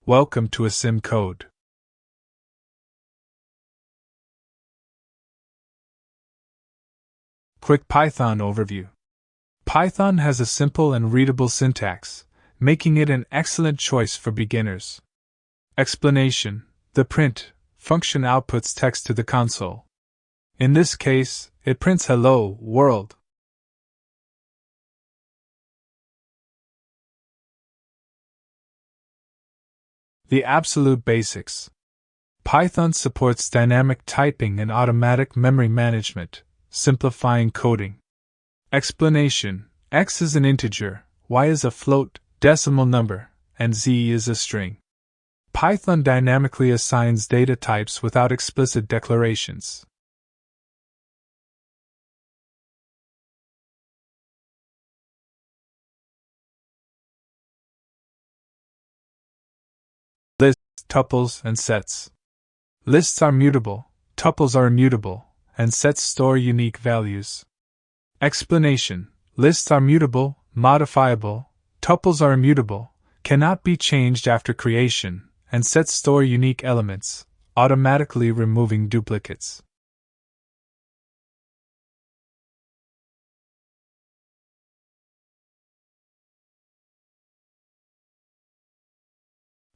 Welcome to ASYM Code. Quick Python overview. Python has a simple and readable syntax, making it an excellent choice for beginners. Explanation: the print function outputs text to the console. In this case, it prints "Hello, world." The absolute basics. Python supports dynamic typing and automatic memory management, simplifying coding. Explanation: X is an integer, Y is a float, decimal number, and Z is a string. Python dynamically assigns data types without explicit declarations. Lists, tuples, and sets. Lists are mutable, tuples are immutable, and sets store unique values. Explanation: lists are mutable, modifiable, tuples are immutable, cannot be changed after creation, and sets store unique elements, automatically removing duplicates.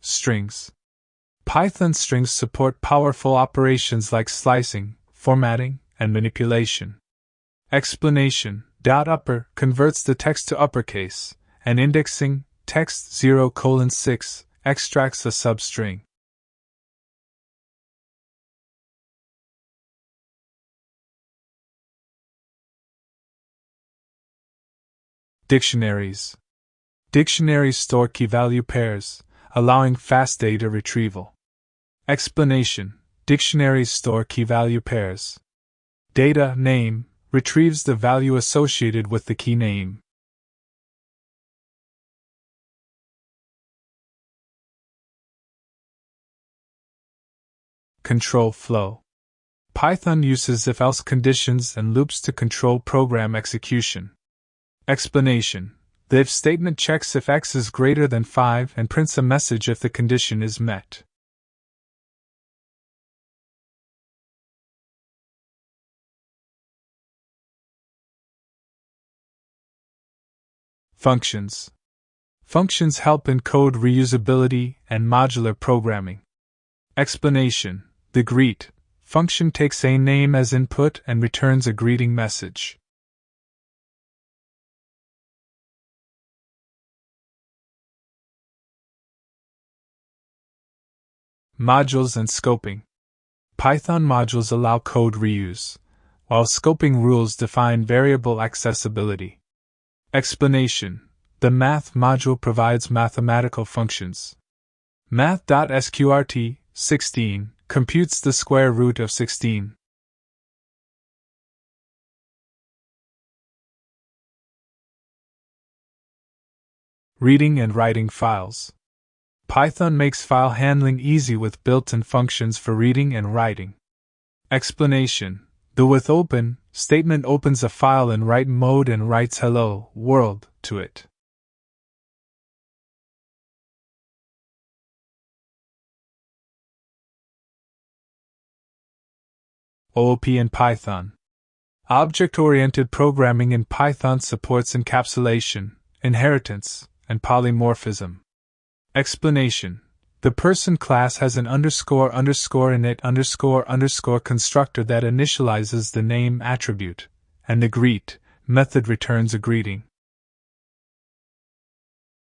Strings. Python strings support powerful operations like slicing, formatting, and manipulation. Explanation: .upper converts the text to uppercase, and indexing, text 0:6, extracts a substring. Dictionaries. Dictionaries store key-value pairs, allowing fast data retrieval. Explanation: dictionaries store key-value pairs. Data name retrieves the value associated with the key name. Control flow. Python uses if-else conditions and loops to control program execution. Explanation: the if statement checks if x is greater than 5 and prints a message if the condition is met. Functions. Functions help in code reusability and modular programming. Explanation: the greet function takes a name as input and returns a greeting message. Modules and scoping. Python modules allow code reuse, while scoping rules define variable accessibility. Explanation: the math module provides mathematical functions. Math.sqrt 16 computes the square root of 16. Reading and writing files. Python makes file handling easy with built-in functions for reading and writing. Explanation: the with open statement opens a file in write mode and writes "Hello, world" to it. OOP in Python. Object-oriented programming in Python supports encapsulation, inheritance, and polymorphism. Explanation: the person class has an __init__ constructor that initializes the name attribute, and the greet method returns a greeting.